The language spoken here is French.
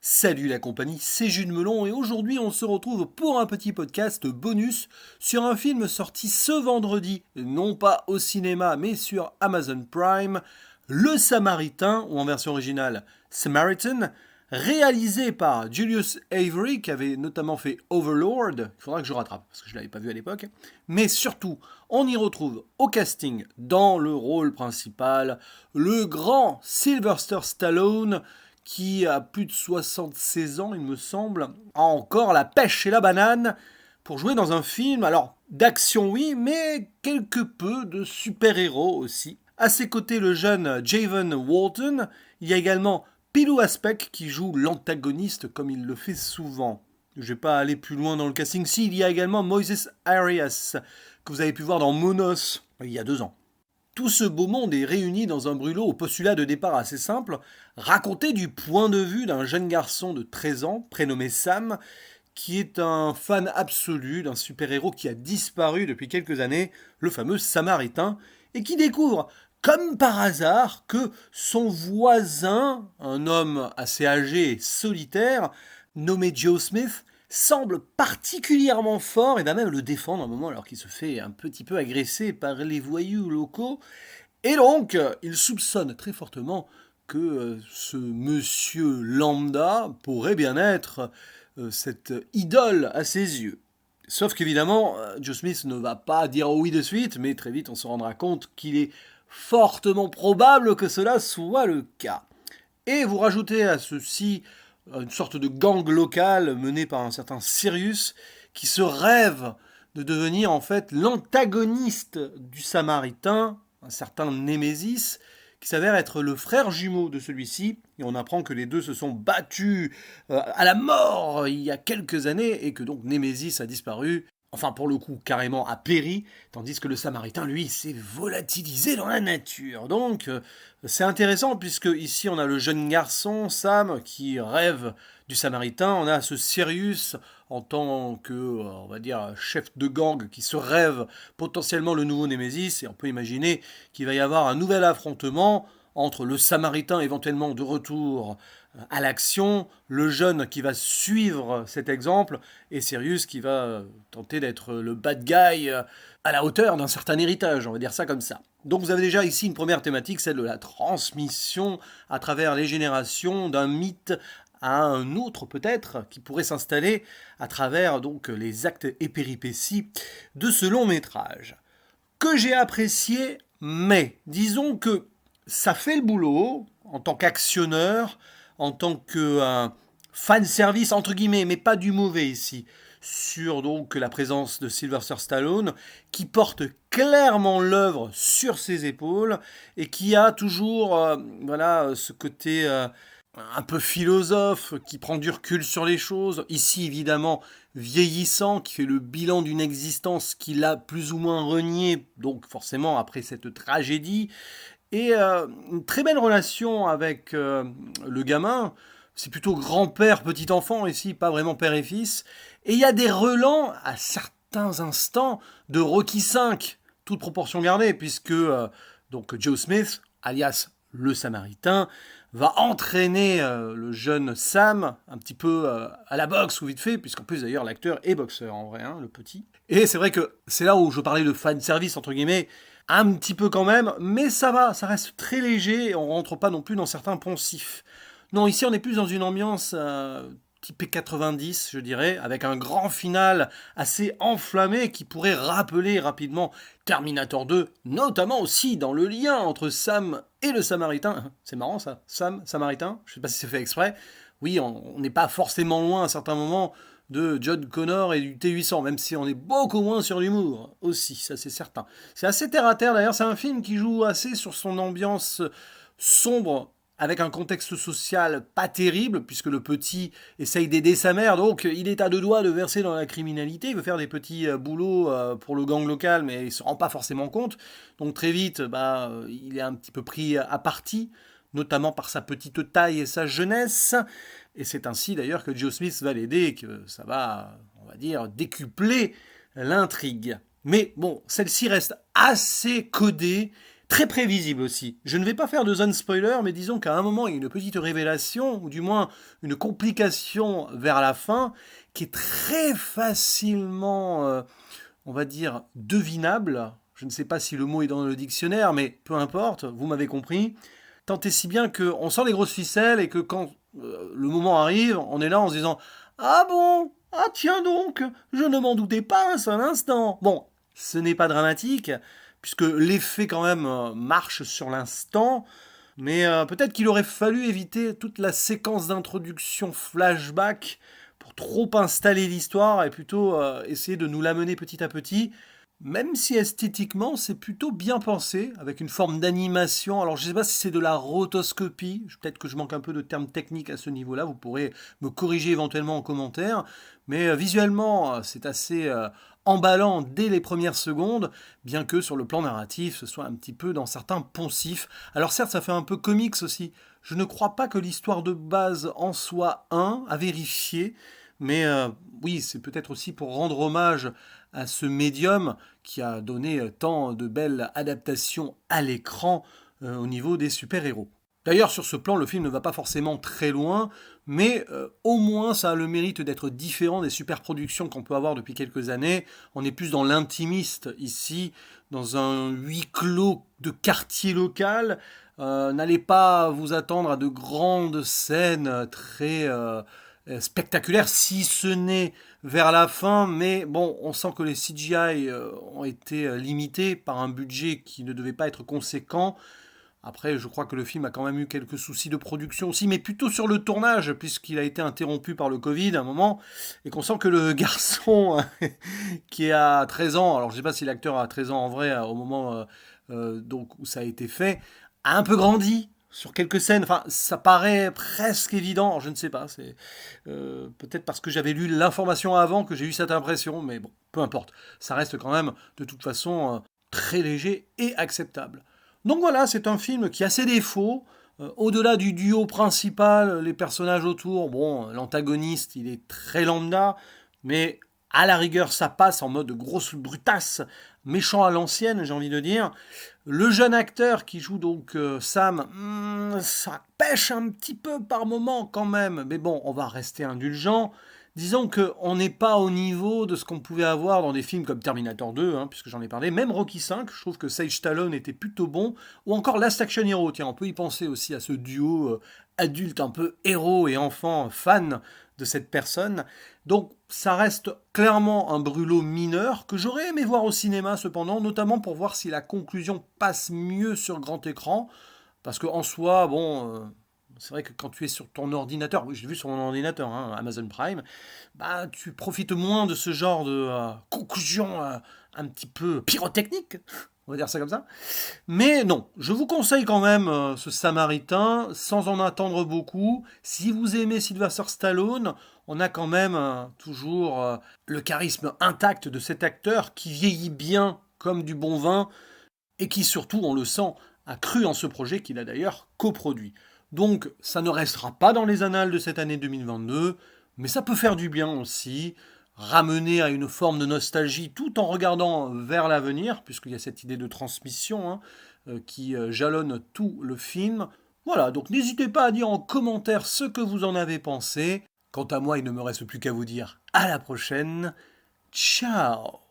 Salut la compagnie, c'est Jules Melon et aujourd'hui on se retrouve pour un petit podcast bonus sur un film sorti ce vendredi, non pas au cinéma mais sur Amazon Prime, Le Samaritain, ou en version originale Samaritan, réalisé par Julius Avery qui avait notamment fait Overlord, il faudra que je rattrape parce que je ne l'avais pas vu à l'époque, mais surtout on y retrouve au casting dans le rôle principal le grand Sylvester Stallone qui a plus de 76 ans, il me semble, a encore la pêche et la banane pour jouer dans un film, alors d'action oui, mais quelque peu de super-héros aussi. À ses côtés, le jeune Javon Walton, il y a également Pilou Aspect qui joue l'antagoniste comme il le fait souvent. Je ne vais pas aller plus loin dans le casting. Si, il y a également Moises Arias, que vous avez pu voir dans Monos il y a 2 ans. Tout ce beau monde est réuni dans un brûlot au postulat de départ assez simple, raconté du point de vue d'un jeune garçon de 13 ans, prénommé Sam, qui est un fan absolu d'un super-héros qui a disparu depuis quelques années, le fameux Samaritain, et qui découvre, comme par hasard, que son voisin, un homme assez âgé et solitaire, nommé Joe Smith, semble particulièrement fort et va même le défendre à un moment alors qu'il se fait un petit peu agresser par les voyous locaux. Et donc, il soupçonne très fortement que ce monsieur lambda pourrait bien être cette idole à ses yeux. Sauf qu'évidemment, Joe Smith ne va pas dire oui de suite, mais très vite on se rendra compte qu'il est fortement probable que cela soit le cas. Et vous rajoutez à ceci une sorte de gang local mené par un certain Sirius qui se rêve de devenir en fait l'antagoniste du Samaritain, un certain Némésis, qui s'avère être le frère jumeau de celui-ci, et on apprend que les deux se sont battus à la mort il y a quelques années, et que donc Némésis a disparu, enfin pour le coup carrément a péri, tandis que le Samaritain, lui, s'est volatilisé dans la nature. Donc c'est intéressant puisque ici on a le jeune garçon Sam qui rêve du Samaritain, on a ce Sirius en tant que, on va dire, chef de gang qui se rêve potentiellement le nouveau Némésis, et on peut imaginer qu'il va y avoir un nouvel affrontement entre le Samaritain éventuellement de retour à l'action, le jeune qui va suivre cet exemple, et Sirius qui va tenter d'être le bad guy à la hauteur d'un certain héritage, on va dire ça comme ça. Donc vous avez déjà ici une première thématique, celle de la transmission à travers les générations d'un mythe à un autre peut-être, qui pourrait s'installer à travers donc les actes et péripéties de ce long métrage. Que j'ai apprécié, mais disons que ça fait le boulot en tant qu'actionneur, en tant que fan service entre guillemets, mais pas du mauvais ici, sur donc la présence de Sylvester Stallone, qui porte clairement l'œuvre sur ses épaules et qui a toujours ce côté un peu philosophe, qui prend du recul sur les choses, ici évidemment vieillissant, qui fait le bilan d'une existence qu'il a plus ou moins reniée, donc forcément après cette tragédie, et une très belle relation avec le gamin. C'est plutôt grand-père, petit-enfant ici, pas vraiment père et fils. Et il y a des relents à certains instants de Rocky V, toute proportion gardée, puisque donc Joe Smith, alias le Samaritain, va entraîner le jeune Sam un petit peu à la boxe ou vite fait, puisqu'en plus d'ailleurs l'acteur est boxeur en vrai, hein, le petit. Et c'est vrai que c'est là où je parlais de fan service entre guillemets, un petit peu quand même, mais ça va, ça reste très léger et on rentre pas non plus dans certains poncifs. Non, ici on est plus dans une ambiance typée 90, je dirais, avec un grand final assez enflammé qui pourrait rappeler rapidement Terminator 2, notamment aussi dans le lien entre Sam et le Samaritain. C'est marrant ça, Sam, Samaritain, je sais pas si c'est fait exprès. Oui, on n'est pas forcément loin à certains moments de John Connor et du T-800, même si on est beaucoup moins sur l'humour aussi, ça c'est certain. C'est assez terre à terre d'ailleurs, c'est un film qui joue assez sur son ambiance sombre, avec un contexte social pas terrible, puisque le petit essaye d'aider sa mère, donc il est à 2 doigts de verser dans la criminalité, il veut faire des petits boulots pour le gang local, mais il ne se rend pas forcément compte, donc très vite, il est un petit peu pris à partie, notamment par sa petite taille et sa jeunesse, et c'est ainsi d'ailleurs que Joe Smith va l'aider, et que ça va, on va dire, décupler l'intrigue. Mais bon, celle-ci reste assez codée, Très prévisible aussi. Je ne vais pas faire de zone spoiler, mais disons qu'à un moment, il y a une petite révélation, ou du moins une complication vers la fin, qui est très facilement, on va dire, devinable. Je ne sais pas si le mot est dans le dictionnaire, mais peu importe, vous m'avez compris. Tant et si bien qu'on sent les grosses ficelles et que quand le moment arrive, on est là en se disant «Ah bon? Ah tiens donc, je ne m'en doutais pas un seul instant». Bon, ce n'est pas dramatique, puisque l'effet quand même marche sur l'instant, mais peut-être qu'il aurait fallu éviter toute la séquence d'introduction flashback pour trop installer l'histoire et plutôt essayer de nous l'amener petit à petit. Même si esthétiquement c'est plutôt bien pensé, avec une forme d'animation. Alors je ne sais pas si c'est de la rotoscopie, peut-être que je manque un peu de termes techniques à ce niveau-là, vous pourrez me corriger éventuellement en commentaire, mais visuellement c'est assez emballant dès les premières secondes, bien que sur le plan narratif ce soit un petit peu dans certains poncifs. Alors certes ça fait un peu comics aussi, je ne crois pas que l'histoire de base en soit à vérifier, mais oui, c'est peut-être aussi pour rendre hommage à ce médium qui a donné tant de belles adaptations à l'écran au niveau des super-héros. D'ailleurs, sur ce plan, le film ne va pas forcément très loin, mais au moins ça a le mérite d'être différent des super-productions qu'on peut avoir depuis quelques années. On est plus dans l'intimiste ici, dans un huis clos de quartier local. N'allez pas vous attendre à de grandes scènes très spectaculaires, si ce n'est vers la fin, mais bon, on sent que les CGI ont été limités par un budget qui ne devait pas être conséquent. Après, je crois que le film a quand même eu quelques soucis de production aussi, mais plutôt sur le tournage, puisqu'il a été interrompu par le Covid à un moment, et qu'on sent que le garçon qui a 13 ans, alors je ne sais pas si l'acteur a 13 ans en vrai au moment donc, où ça a été fait, a un peu grandi sur quelques scènes. Enfin, ça paraît presque évident, alors je ne sais pas, c'est peut-être parce que j'avais lu l'information avant que j'ai eu cette impression, mais bon, peu importe. Ça reste quand même, de toute façon, très léger et acceptable. Donc voilà, c'est un film qui a ses défauts. Au-delà du duo principal, les personnages autour, bon, l'antagoniste, il est très lambda, mais à la rigueur, ça passe en mode grosse brutasse, méchant à l'ancienne, j'ai envie de dire. Le jeune acteur qui joue donc Sam, ça pêche un petit peu par moment quand même, mais bon, on va rester indulgent. Disons qu'on n'est pas au niveau de ce qu'on pouvait avoir dans des films comme Terminator 2, puisque j'en ai parlé, même Rocky 5, je trouve que Sage Stallone était plutôt bon, ou encore Last Action Hero, tiens, on peut y penser aussi à ce duo adulte un peu héros et enfant fan de cette personne. Donc ça reste clairement un brûlot mineur que j'aurais aimé voir au cinéma cependant, notamment pour voir si la conclusion passe mieux sur grand écran, parce qu'en soi, bon... c'est vrai que quand tu es sur ton ordinateur, oui, j'ai vu sur mon ordinateur, Amazon Prime, bah tu profites moins de ce genre de conclusion un petit peu pyrotechnique, on va dire ça comme ça. Mais non, je vous conseille quand même ce Samaritain, sans en attendre beaucoup. Si vous aimez Sylvester Stallone, on a quand même toujours le charisme intact de cet acteur qui vieillit bien comme du bon vin et qui surtout, on le sent, a cru en ce projet qu'il a d'ailleurs coproduit. Donc ça ne restera pas dans les annales de cette année 2022, mais ça peut faire du bien aussi, ramener à une forme de nostalgie tout en regardant vers l'avenir, puisqu'il y a cette idée de transmission qui jalonne tout le film. Voilà, donc n'hésitez pas à dire en commentaire ce que vous en avez pensé. Quant à moi, il ne me reste plus qu'à vous dire à la prochaine. Ciao!